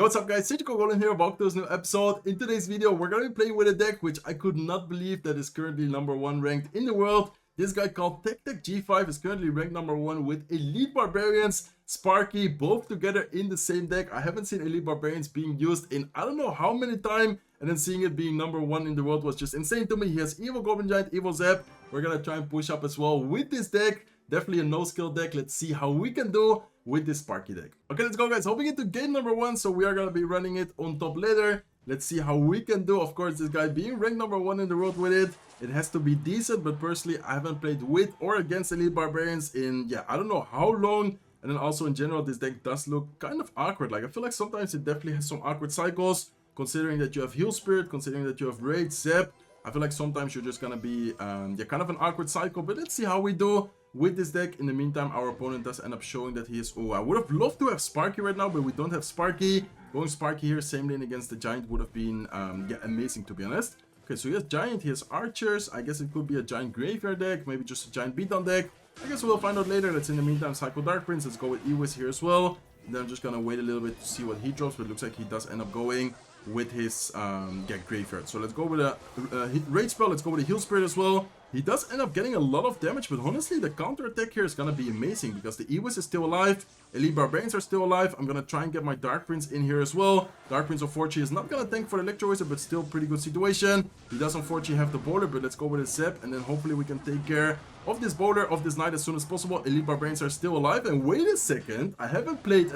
Yo, what's up guys, Goblin here, welcome to this new episode. In today's video, we're going to be playing with a deck which I could not believe that is currently #1 ranked in the world. This guy called Tech G5 is currently ranked #1 with Elite Barbarians, Sparky, both together in the same deck. I haven't seen Elite Barbarians being used in I don't know how many times, and then seeing it being #1 in the world was just insane to me. He has Evil Goblin Giant, Evil Zap. We're going to try and push up as well with this deck. Definitely a no-skill deck. Let's see how we can do with this Sparky deck. Okay, let's go guys. Hopping into game #1, so we are going to be running it on top ladder. Let's see how we can do. Of course, this guy being ranked #1 in the world with it, it has to be decent, but personally, I haven't played with or against Elite Barbarians in, I don't know how long. And then also in general, this deck does look kind of awkward. Like, I feel like sometimes it definitely has some awkward cycles, considering that you have Heal Spirit, considering that you have Rage, Zap. I feel like sometimes you're just going to be, kind of an awkward cycle, but let's see how we do with this deck. In the meantime, our opponent does end up showing that he is... Oh, I would have loved to have Sparky right now, but we don't have Sparky. Going Sparky here, same lane against the Giant would have been, amazing to be honest. Okay, so he has Giant, he has Archers. I guess it could be a Giant Graveyard deck, maybe just a Giant Beatdown deck. I guess we'll find out later. Let's in the meantime cycle Dark Prince. Let's go with Ewis here as well. And then I'm just gonna wait a little bit to see what he drops, but it looks like he does end up going with his Graveyard. So let's go with a Rage Spell, let's go with a Heal Spirit as well. He does end up getting a lot of damage, but honestly the counter attack here is gonna be amazing because the Ewis is still alive, Elite Barbarians are still alive. I'm gonna try and get my Dark Prince in here as well. Dark Prince unfortunately is not gonna tank for the Electro Wizard, but still pretty good situation. He does unfortunately have the bowler, but let's go with a Zap, and then hopefully we can take care of this bowler, of this knight as soon as possible. Elite Barbarians are still alive, and wait a second, I haven't played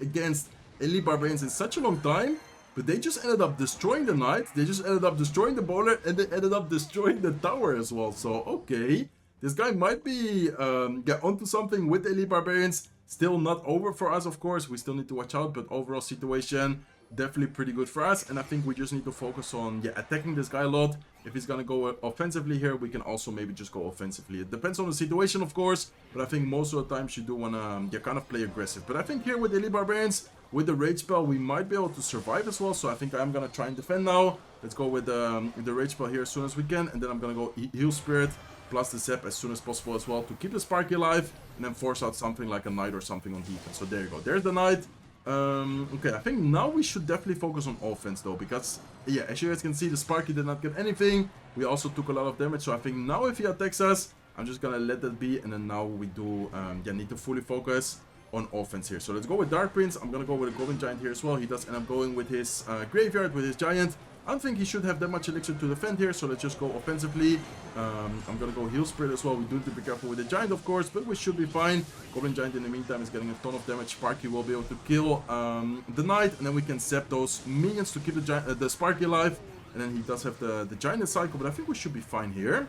against Elite Barbarians in such a long time, but they just ended up destroying the knight, they just ended up destroying the bowler, and they ended up destroying the tower as well. So okay, this guy might be onto something with Elite Barbarians. Still not over for us, of course, we still need to watch out, but overall situation definitely pretty good for us. And I think we just need to focus on attacking this guy a lot. If he's gonna go offensively here, we can also maybe just go offensively. It depends on the situation, of course, but I think most of the time you do wanna kind of play aggressive. But I think here with Elite Barbarians, with the Rage Spell, we might be able to survive as well. So I think I'm gonna try and defend now. Let's go with the Rage Spell here as soon as we can, and then I'm gonna go Heal Spirit plus the Zap as soon as possible as well to keep the Sparky alive, and then force out something like a Knight or something on defense. So there you go, there's the Knight. Okay, I think now we should definitely focus on offense though, because as you guys can see, the Sparky did not get anything. We also took a lot of damage, so I think now if he attacks us, I'm just gonna let that be, and then now we do need to fully focus on offense here. So let's go with Dark Prince. I'm gonna go with a Goblin Giant here as well. He does end up going with his Graveyard, with his Giant. I don't think he should have that much elixir to defend here, so let's just go offensively. I'm gonna go Heal Spirit as well. We do need to be careful with the Giant, of course, but we should be fine. Goblin Giant in the meantime is getting a ton of damage. Sparky will be able to kill the Knight, and then we can zap those minions to keep the Sparky alive. And then he does have the Giant in cycle, but I think we should be fine here.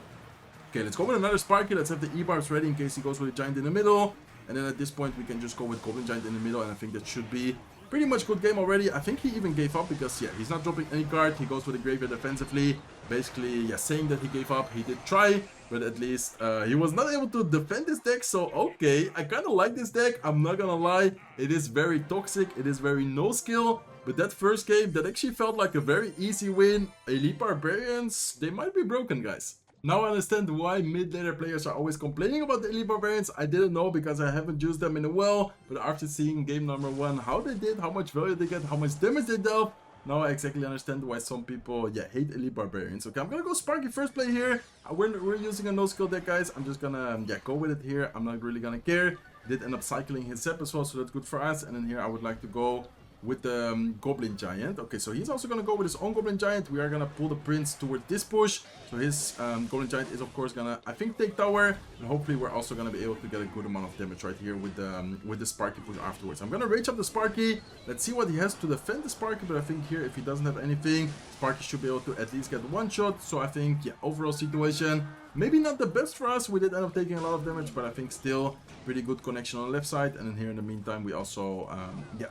Okay, let's go with another Sparky. Let's have the E-Barbs ready in case he goes with the Giant in the middle. And then at this point, we can just go with Goblin Giant in the middle, and I think that should be pretty much good game already. I think he even gave up because, he's not dropping any card. He goes with the Graveyard defensively. Basically, saying that he gave up. He did try, but at least he was not able to defend this deck. So, okay, I kind of like this deck. I'm not gonna lie. It is very toxic. It is very no skill. But that first game, that actually felt like a very easy win. Elite Barbarians, they might be broken, guys. Now I understand why mid-laner players are always complaining about the Elite Barbarians. I didn't know because I haven't used them in a while. But after seeing game #1, how they did, how much value they get, how much damage they dealt, now I exactly understand why some people, hate Elite Barbarians. Okay, I'm gonna go Sparky first play here. We're using a no-skill deck, guys. I'm just gonna, go with it here. I'm not really gonna care. Did end up cycling his Zap as well, so that's good for us. And then here I would like to go with the Goblin Giant. Okay, so he's also gonna go with his own Goblin Giant. We are gonna pull the Prince towards this push. So his Goblin Giant is of course gonna, I think, take tower, and hopefully we're also gonna be able to get a good amount of damage right here with the Sparky push afterwards. I'm gonna rage up the Sparky. Let's see what he has to defend the Sparky, but I think here if he doesn't have anything, Sparky should be able to at least get one shot. So I think, overall situation, maybe not the best for us. We did end up taking a lot of damage, but I think still pretty good connection on the left side. And then here in the meantime, we also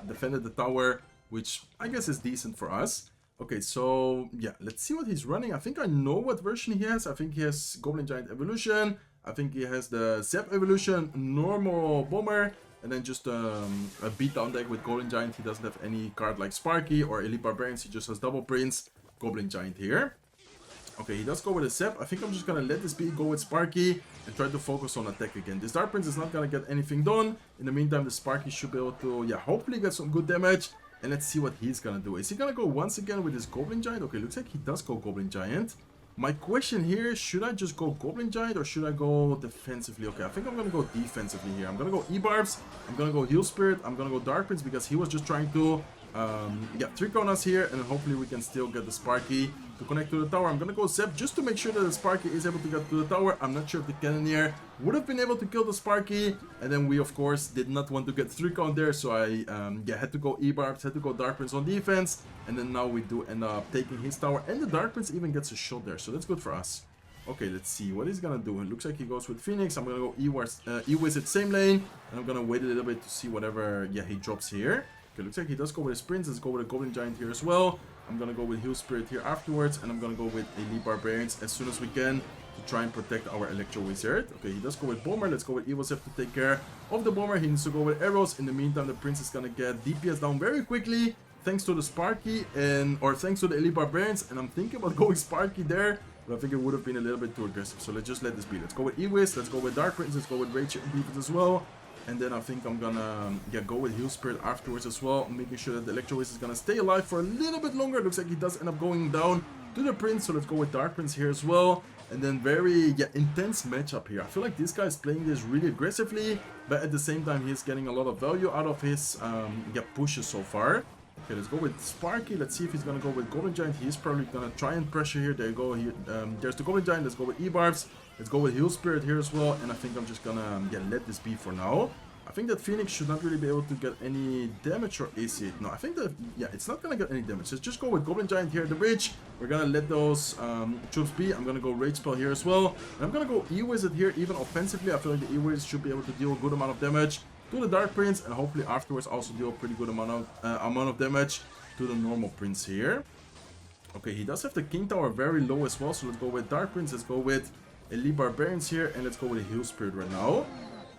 defended the tower, which I guess is decent for us. Okay, so let's see what he's running. I think I know what version he has. I think he has Goblin Giant Evolution. I think he has the Zap Evolution, normal Bomber, and then just a beatdown deck with Goblin Giant. He doesn't have any card like Sparky or Elite Barbarians. He just has Double Prince, Goblin Giant here. Okay, he does go with a Zep. I think I'm just gonna let this be, go with Sparky, and try to focus on attack again. This Dark Prince is not gonna get anything done. In the meantime, the Sparky should be able to, yeah, hopefully get some good damage. And let's see what he's gonna do. Is he gonna go once again with his Goblin Giant? Okay, looks like he does go Goblin Giant. My question here, should I just go Goblin Giant or should I go defensively? Okay, I think I'm gonna go defensively here. I'm gonna go E-Barbs, I'm gonna go Heal Spirit, I'm gonna go Dark Prince because he was just trying to get 3 Konas here, and then hopefully we can still get the Sparky to connect to the tower. I'm gonna go Zep just to make sure that the Sparky is able to get to the tower. I'm not sure if the Cannoneer would have been able to kill the Sparky, and then we of course did not want to get 3 count there, so I yeah, had to go E-Barbs, had to go Dark Prince on defense, and then now we do end up taking his tower, and the Dark Prince even gets a shot there, so that's good for us. Okay, let's see what he's gonna do. It looks like he goes with Phoenix. I'm gonna go E-Wizard same lane, and I'm gonna wait a little bit to see whatever, yeah, he drops here. Okay, looks like he does go with his Prince. Let's go with a Goblin Giant here as well. I'm gonna go with Heal Spirit here afterwards, and I'm gonna go with Elite Barbarians as soon as we can to try and protect our Electro Wizard. Okay, he does go with Bomber. Let's go with Evil Zep to take care of the Bomber. He needs to go with arrows. In the meantime, the Prince is gonna get DPS down very quickly thanks to the Sparky or thanks to the Elite Barbarians. And I'm thinking about going Sparky there, but I think it would have been a little bit too aggressive. So let's just let this be. Let's go with E-Wiz. Let's go with Dark Prince. Let's go with Rage and defense as well. And then I think I'm gonna go with Heal Spirit afterwards as well, making sure that the Electro Wizard is gonna stay alive for a little bit longer. It looks like he does end up going down to the Prince, so let's go with Dark Prince here as well. And then very intense matchup here. I feel like this guy is playing this really aggressively, but at the same time he's getting a lot of value out of his pushes so far. Okay, let's go with Sparky. Let's see if he's gonna go with Goblin Giant. He's probably gonna try and pressure here. There you go. Here, there's the Goblin Giant. Let's go with E-Barbs. Let's go with Heal Spirit here as well. And I think I'm just gonna let this be for now. I think that Phoenix should not really be able to get any damage, or AC it. No, I think that, yeah, it's not gonna get any damage. Let's just go with Goblin Giant here at the bridge. We're gonna let those troops be. I'm gonna go Rage Spell here as well. And I'm gonna go E-Wizard here, even offensively. I feel like the E-Wizard should be able to deal a good amount of damage to the Dark Prince, and hopefully afterwards also deal a pretty good amount of damage to the normal Prince here. Okay, he does have the King Tower very low as well, so let's go with Dark Prince. Let's go with Elite Barbarians here, and let's go with a Heal Spirit right now.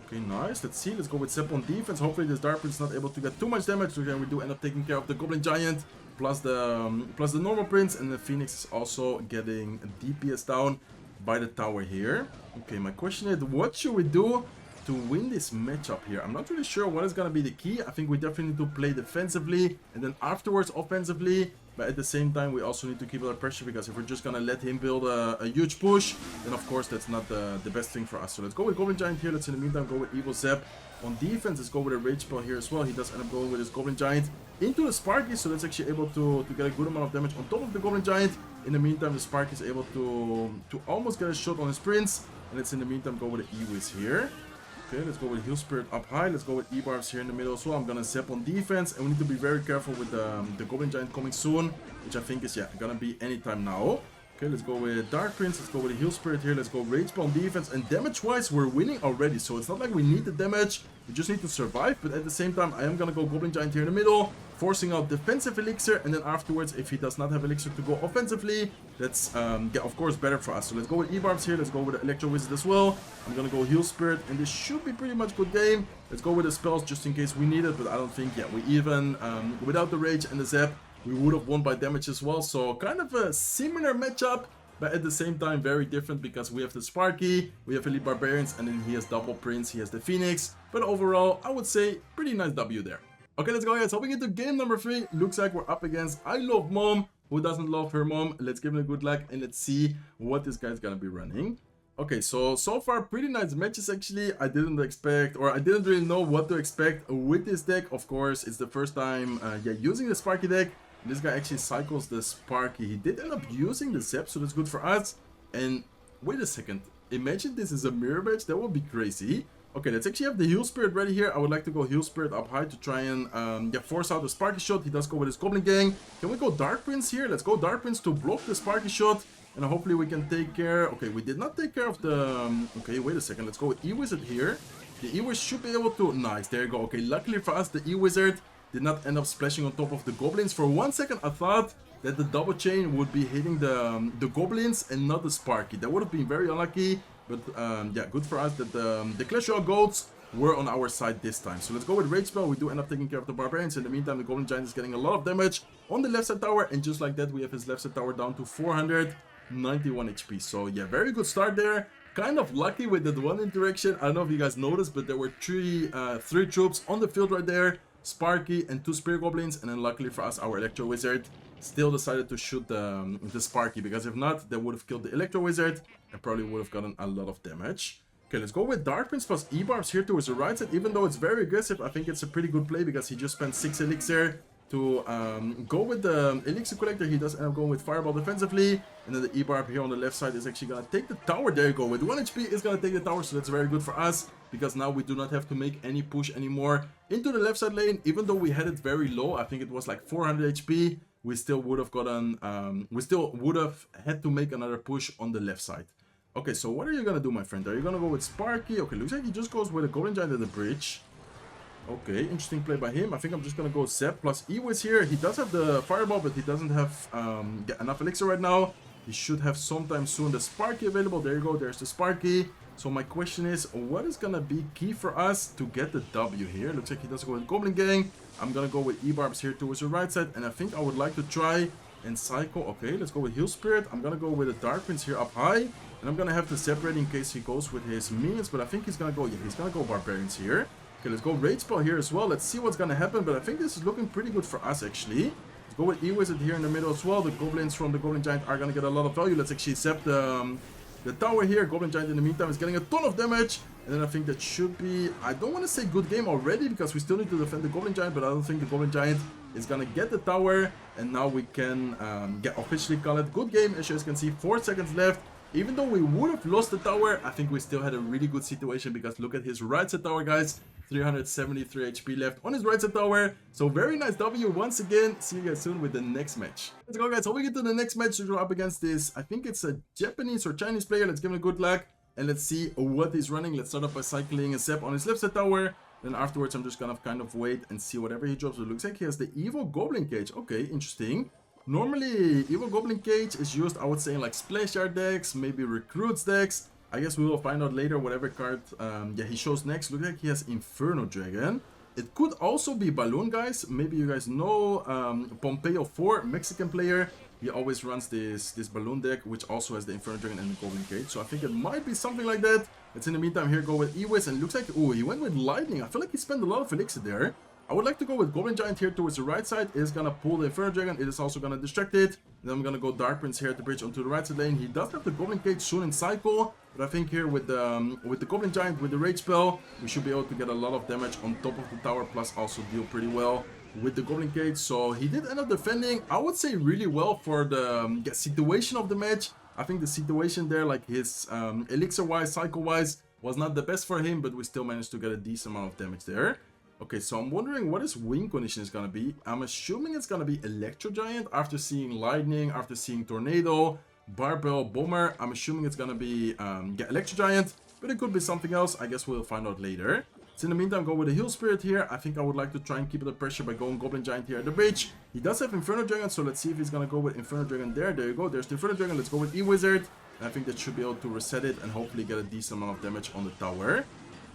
Okay, nice. Let's see. Let's go with Zep on defense. Hopefully this Dark Prince is not able to get too much damage. So then we do end up taking care of the Goblin Giant plus the normal Prince, and the Phoenix is also getting DPS down by the tower here. Okay, my question is, what should we do to win this matchup here? I'm not really sure what is going to be the key. I think we definitely need to play defensively and then afterwards offensively. But at the same time, we also need to keep under pressure, because if we're just going to let him build a huge push, then of course that's not the best thing for us. So let's go with Goblin Giant here. Let's in the meantime go with Evil Zep on defense. Let's go with a Rage Spell here as well. He does end up going with his Goblin Giant into the Sparky, so that's actually able to get a good amount of damage on top of the Goblin Giant. In the meantime, the Sparky is able to almost get a shot on his Prince. And let's in the meantime go with the E-Wiz here. Okay, let's go with Heal Spirit up high. Let's go with E-Barbs here in the middle as well. I'm gonna Zep on defense, and we need to be very careful with the Goblin Giant coming soon, which I think is, yeah, gonna be anytime now. Okay, let's go with Dark Prince. Let's go with the Heal Spirit here. Let's go Rage Spell on defense. And damage-wise, we're winning already. So it's not like we need the damage. We just need to survive. But at the same time, I am going to go Goblin Giant here in the middle, forcing out defensive Elixir. And then afterwards, if he does not have Elixir to go offensively, that's, yeah, of course, better for us. So let's go with E-Barbs here. Let's go with the Electro Wizard as well. I'm going to go Heal Spirit. And this should be pretty much good game. Let's go with the spells just in case we need it. But I don't think, yeah, we even, without the Rage and the Zep, we would have won by damage as well. So kind of a similar matchup, but at the same time very different, because we have the Sparky, we have Elite Barbarians, and then he has double Prince, he has the Phoenix. But overall, I would say pretty nice W there. Okay, let's go guys, hopping into game number 3. Looks like we're up against I Love Mom. Who doesn't love her mom? Let's give it a good luck and let's see what this guy's gonna be running. Okay, so far pretty nice matches actually. I didn't expect, or I didn't really know what to expect with this deck. Of course, it's the first time yeah, using the Sparky deck. This guy actually cycles the Sparky. He did end up using the Zep, so that's good for us. And wait a second, imagine this is a mirror match. That would be crazy. Okay, let's actually have the Heal Spirit ready here. I would like to go Heal Spirit up high to try and force out the Sparky shot. He does go with his Goblin Gang. Can we go Dark Prince here? Let's go Dark Prince to block the Sparky shot. And hopefully we can take care. Okay, we did not take care of the... okay, wait a second. Let's go with E-Wizard here. The E-Wizard should be able to... nice, there you go. Okay, luckily for us, the E-Wizard did not end up splashing on top of the Goblins. For 1 second, I thought that the double chain would be hitting the Goblins and not the Sparky. That would have been very unlucky. But yeah, good for us that the Clash Royale Goats were on our side this time. So let's go with Rage Spell. We do end up taking care of the Barbarians. In the meantime, the Goblin Giant is getting a lot of damage on the left side tower. And just like that, we have his left side tower down to 400. 91 HP. So yeah, very good start there. Kind of lucky with that one interaction. I don't know if you guys noticed, but there were three troops on the field right there. Sparky and 2 Spear Goblins. And then luckily for us, our Electro Wizard still decided to shoot the Sparky. Because if not, they would have killed the Electro Wizard and probably would have gotten a lot of damage. Okay, let's go with Dark Prince plus E-Barbs here towards the right side. Even though it's very aggressive, I think it's a pretty good play because he just spent 6 Elixir to go with the Elixir Collector. He does end up going with Fireball defensively. And then the E-Barb here on the left side is actually going to take the tower. There you go. With 1 HP, it's going to take the tower. So that's very good for us. Because now we do not have to make any push anymore into the left side lane. Even though we had it very low, I think it was like 400 HP. We still would have gotten, we still would have had to make another push on the left side. Okay, so what are you going to do, my friend? Are you going to go with Sparky? Okay, looks like he just goes with a Goblin Giant at the bridge. Okay, interesting play by him. I think I'm just going to go Zep plus Ewiz here. He does have the Fireball, but he doesn't have enough Elixir right now. He should have sometime soon the Sparky available. There you go, there's the Sparky. So my question is, what is going to be key for us to get the W here? Looks like he does go with Goblin Gang. I'm going to go with E-Barbs here towards the right side. And I think I would like to try and cycle. Okay, let's go with Heal Spirit. I'm going to go with the Dark Prince here up high. And I'm going to have to separate in case he goes with his minions. But I think he's going to go, yeah, he's going to go Barbarians here. Okay, let's go Rage Spell here as well. Let's see what's going to happen. But I think this is looking pretty good for us, actually. Let's go with E-Wizard here in the middle as well. The Goblins from the Goblin Giant are going to get a lot of value. Let's actually zap the tower here. Goblin Giant in the meantime is getting a ton of damage. And then I think that should be, I don't want to say good game already because we still need to defend the Goblin Giant. But I don't think the Goblin Giant is going to get the tower. And now we can officially call it good game. As you guys can see, 4 seconds left. Even though we would have lost the tower, I think we still had a really good situation because look at his right side tower, guys. 373 HP left on his right side tower. So very nice W once again. See you guys soon with the next match. Let's go, guys. So we get to the next match to go up against this. I think it's a Japanese or Chinese player. Let's give him a good luck and let's see what he's running. Let's start off by cycling a Zep on his left side tower. Then afterwards, I'm just gonna kind of wait and see whatever he drops. It looks like he has the Evil Goblin Cage. Okay, interesting. Normally, Evil Goblin Cage is used, I would say, in like Splash Yard decks, maybe Recruits decks. I guess we will find out later whatever card he shows next. Looks like he has Inferno Dragon. It could also be Balloon, guys. Maybe you guys know Pompeo 4, Mexican player. He always runs this Balloon deck, which also has the Inferno Dragon and the Goblin Cage. So I think it might be something like that. Let's in the meantime here go with Ewiz. And it looks like, oh, he went with Lightning. I feel like he spent a lot of Elixir there. I would like to go with Goblin Giant here towards the right side. It is going to pull the Inferno Dragon. It is also going to distract it. Then I'm going to go Dark Prince here at the bridge onto the right side lane. He does have the Goblin Cage soon in cycle. But I think here with the Goblin Giant, with the Rage Spell, we should be able to get a lot of damage on top of the tower. Plus also deal pretty well with the Goblin Cage. So he did end up defending, I would say, really well for the situation of the match. I think the situation there, like his Elixir-wise, cycle-wise, was not the best for him. But we still managed to get a decent amount of damage there. Okay, so I'm wondering what his win condition is going to be. I'm assuming it's going to be Electro Giant after seeing Lightning, after seeing Tornado, Barbell, Bomber. I'm assuming it's going to be Electro Giant, but it could be something else. I guess we'll find out later. So in the meantime, go with the Heal Spirit here. I think I would like to try and keep the pressure by going Goblin Giant here at the bridge. He does have Inferno Dragon, so let's see if he's going to go with Inferno Dragon there. There you go. There's the Inferno Dragon. Let's go with E-Wizard. And I think that should be able to reset it and hopefully get a decent amount of damage on the tower.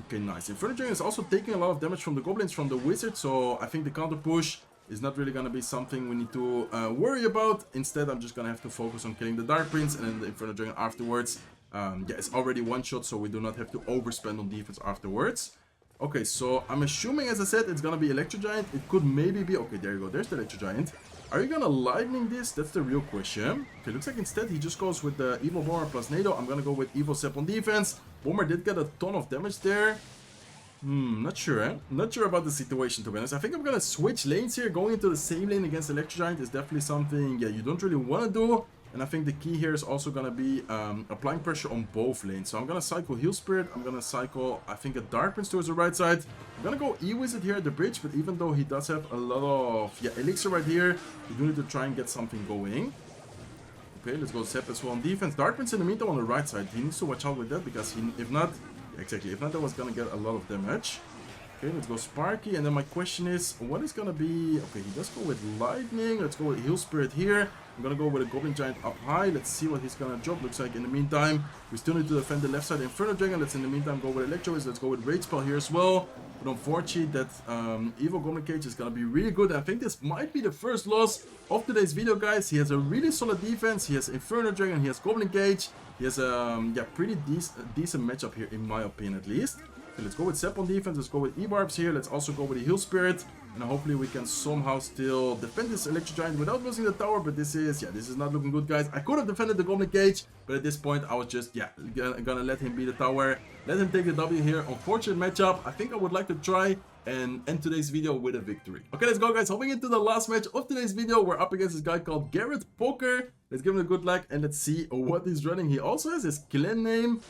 Okay, nice. Inferno Dragon is also taking a lot of damage from the Goblins, from the Wizard, so I think the counter push is not really going to be something we need to worry about. Instead, I'm just going to have to focus on killing the Dark Prince and then the Inferno Dragon afterwards. It's already one shot, so we do not have to overspend on defense afterwards. Okay, so I'm assuming, as I said, it's going to be Electro Giant. It could maybe be... Okay, there you go. There's the Electro Giant. Are you going to Lightning this? That's the real question. Okay, looks like instead he just goes with the Evil Bomber plus NATO. I'm going to go with Evil Zep on defense. Bomber did get a ton of damage there. Not sure, eh? Not sure about the situation, to be honest. I think I'm going to switch lanes here. Going into the same lane against Electro Giant is definitely something, you don't really want to do. And I think the key here is also going to be applying pressure on both lanes. So I'm going to cycle Heal Spirit. I'm going to cycle, I think, a Dark Prince towards the right side. I'm going to go E-Wizard here at the bridge. But even though he does have a lot of Elixir right here, we do need to try and get something going. Okay, let's go Zep as well on defense. Dark Prince in the meantime on the right side. He needs to watch out with that because if not, that was going to get a lot of damage. Okay, let's go Sparky. And then my question is, what is going to be... Okay, he does go with Lightning. Let's go with Heal Spirit here. I'm gonna go with a Goblin Giant up high. Let's see what he's gonna drop. Looks like in the meantime, we still need to defend the left side Inferno Dragon. Let's in the meantime go with Electro Wizard. Let's go with Rage Spell here as well. But unfortunately, that Evil Goblin Cage is gonna be really good. I think this might be the first loss of today's video, guys. He has a really solid defense. He has Inferno Dragon. He has Goblin Cage. He has a pretty decent matchup here, in my opinion, at least. Okay, let's go with Sepp on defense. Let's go with E-Barbs here. Let's also go with the Heal Spirit. And hopefully we can somehow still defend this Electro Giant without losing the tower. But this is not looking good, guys. I could have defended the Goblin Cage, but at this point I was just, gonna let him be the tower. Let him take the W here. Unfortunate matchup. I think I would like to try and end today's video with a victory. Okay, let's go, guys. Hopping into the last match of today's video. We're up against this guy called Garrett Poker. Let's give him a good luck and let's see what he's running. He also has his clan name.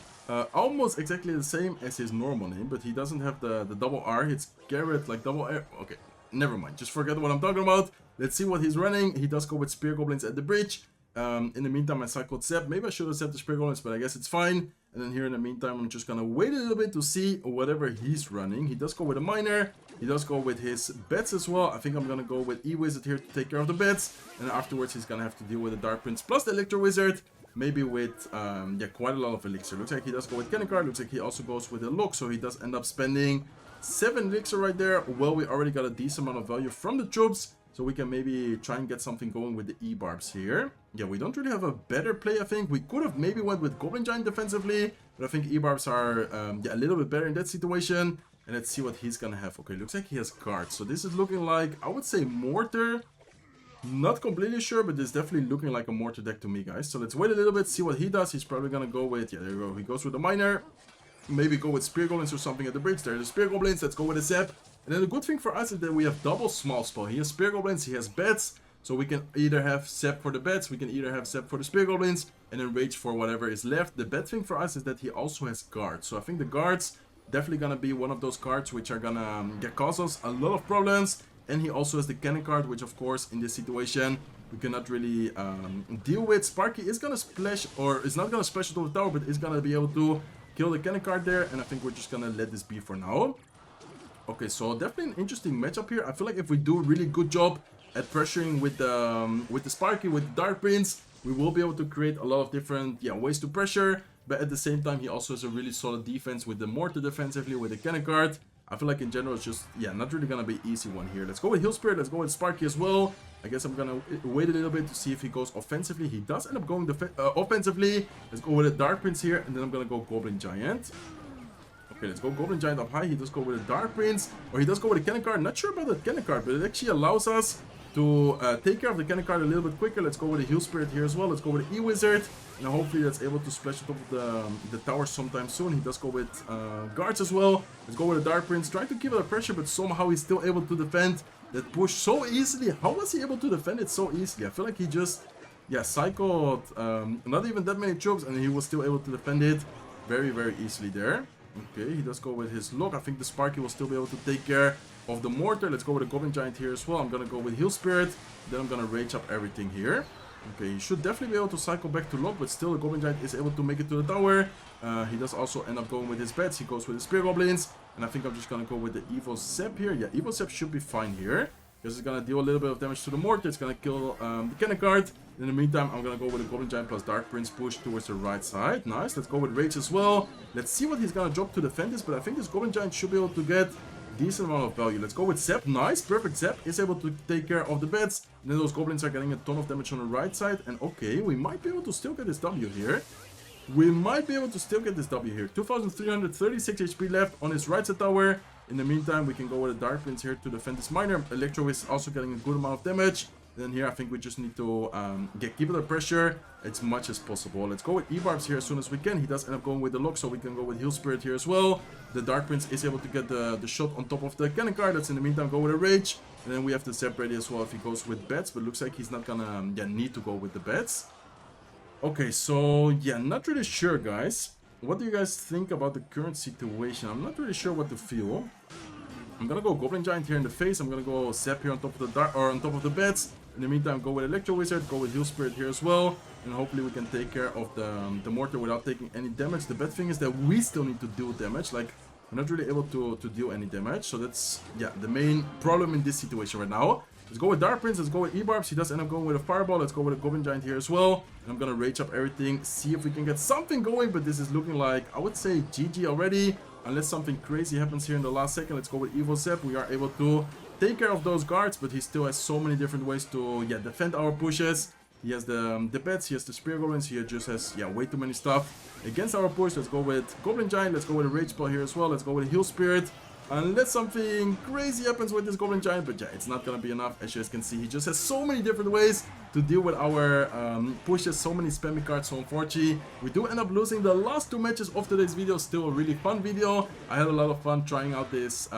Almost exactly the same as his normal name, but he doesn't have the double R. It's Garrett, like double R. Okay, never mind. Just forget what I'm talking about. Let's see what he's running. He does go with Spear Goblins at the bridge. In the meantime, I cycled Sepp. Maybe I should have set the Spear Goblins, but I guess it's fine. And then here in the meantime, I'm just gonna wait a little bit to see whatever he's running. He does go with a Miner. He does go with his bets as well. I think I'm gonna go with E-Wizard here to take care of the bets. And afterwards, he's gonna have to deal with the Dark Prince plus the Electro Wizard. Maybe with, quite a lot of Elixir. Looks like he does go with Cannon Card. Looks like he also goes with a Lock. So he does end up spending 7 Elixir right there. Well, we already got a decent amount of value from the troops. So we can maybe try and get something going with the E-Barbs here. Yeah, we don't really have a better play, I think. We could have maybe went with Goblin Giant defensively. But I think E-Barbs are a little bit better in that situation. And let's see what he's gonna have. Okay, looks like he has cards. So this is looking like, I would say, Mortar. Not completely sure, but it's definitely looking like a Mortar deck to me, guys. So let's wait a little bit, see what he does. He's probably gonna go with, there you go. He goes with the Miner. Maybe go with Spear Goblins or something at the bridge. There's the Spear Goblins. Let's go with a Zap. And then the good thing for us is that we have double small spell. He has Spear Goblins, he has bets. So we can either have Zap for the bets, we can either have Zap for the Spear Goblins, and then Rage for whatever is left. The bad thing for us is that he also has guards. So I think the guards definitely gonna be one of those cards which are gonna cause us a lot of problems. And he also has the Cannon card, which of course in this situation we cannot really deal with. Sparky is gonna splash, or is not gonna splash into the tower, but is gonna be able to kill the Cannon card there. And I think we're just gonna let this be for now. Okay, so definitely an interesting matchup here. I feel like if we do a really good job at pressuring with the Sparky, with the Dark Prince, we will be able to create a lot of different ways to pressure. But at the same time, he also has a really solid defense with the Mortar defensively, with the Cannon card. I feel like in general it's just, not really gonna be easy one here. Let's go with Heal Spirit, let's go with Sparky as well. I guess I'm gonna wait a little bit to see if he goes offensively. He does end up going offensively. Let's go with a Dark Prince here, and then I'm gonna go Goblin Giant. Okay, let's go Goblin Giant up high. He does go with a Dark Prince, or he does go with a Cannon card. Not sure about the Cannon card, but it actually allows us to take care of the Cannon card a little bit quicker. Let's go with a Heal Spirit here as well. Let's go with an E-Wizard. And hopefully that's able to splash on top of the tower sometime soon. He does go with guards as well. Let's go with a Dark Prince. Trying to keep it a pressure, but somehow he's still able to defend that push so easily. How was he able to defend it so easily? I feel like he just, cycled not even that many troops, and he was still able to defend it very, very easily there. Okay, he does go with his Lock. I think the Sparky will still be able to take care of the Mortar. Let's go with a Goblin Giant here as well. I'm gonna go with Heal Spirit. Then I'm gonna rage up everything here. Okay, he should definitely be able to cycle back to Lock, but still the Goblin Giant is able to make it to the tower. He does also end up going with his bets. He goes with the Spear Goblins. And I think I'm just gonna go with the Evo Zap here. Yeah, Evo Zap should be fine here, because it's gonna deal a little bit of damage to the Mortar. It's gonna kill the Cannon card. In the meantime, I'm gonna go with the Goblin Giant plus Dark Prince push towards the right side. Nice. Let's go with Rage as well. Let's see what he's gonna drop to defend this, but I think this Goblin Giant should be able to get decent amount of value. Let's go with Zap. Nice. Perfect. Zap is able to take care of the bets. And then those goblins are getting a ton of damage on the right side. And okay, we might be able to still get this W here. 2336 HP left on his right side tower. In the meantime, we can go with a Dark Prince here to defend this Miner. Electro is also getting a good amount of damage. And then here, I think we just need to keep it under pressure as much as possible. Let's go with E-Barbs here as soon as we can. He does end up going with the Lock, so we can go with Heal Spirit here as well. The Dark Prince is able to get the shot on top of the Cannon card. Let's in the meantime go with a Rage. And then we have the Zap ready as well if he goes with bets. But looks like he's not gonna need to go with the bets. Okay, so not really sure, guys. What do you guys think about the current situation? I'm not really sure what to feel. I'm gonna go Goblin Giant here in the face. I'm gonna go Zap here on top of the on top of the bets. In the meantime, go with Electro Wizard, go with Heal Spirit here as well. And hopefully we can take care of the Mortar without taking any damage. The bad thing is that we still need to deal damage. Like, we're not really able to deal any damage. So that's, the main problem in this situation right now. Let's go with Dark Prince. Let's go with E-Barbs. He does end up going with a Fireball. Let's go with a Goblin Giant here as well. And I'm gonna rage up everything, see if we can get something going. But this is looking like, I would say, GG already. Unless something crazy happens here in the last second. Let's go with Evil Zep. We are able to take care of those guards, but he still has so many different ways to defend our pushes. He has the pets, he has the Spear Goblins, he just has way too many stuff against our push. Let's go with Goblin Giant, let's go with a Rage Spell here as well. Let's go with a Heal Spirit. Unless something crazy happens with this Goblin Giant, but it's not gonna be enough. As you guys can see, he just has so many different ways to deal with our pushes, so many spammy cards. So unfortunately, we do end up losing the last 2 matches of today's video. Still a really fun video. I had a lot of fun trying out this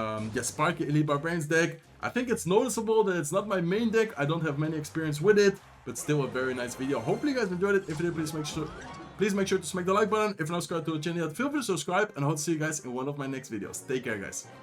Sparky Elite Barbarians deck. I think it's noticeable that it's not my main deck. I don't have many experience with it, but still a very nice video. Hopefully you guys enjoyed it. If you did, please make sure to smack the like button. If you're not subscribed to the channel yet, feel free to subscribe, and I hope to see you guys in one of my next videos. Take care, guys.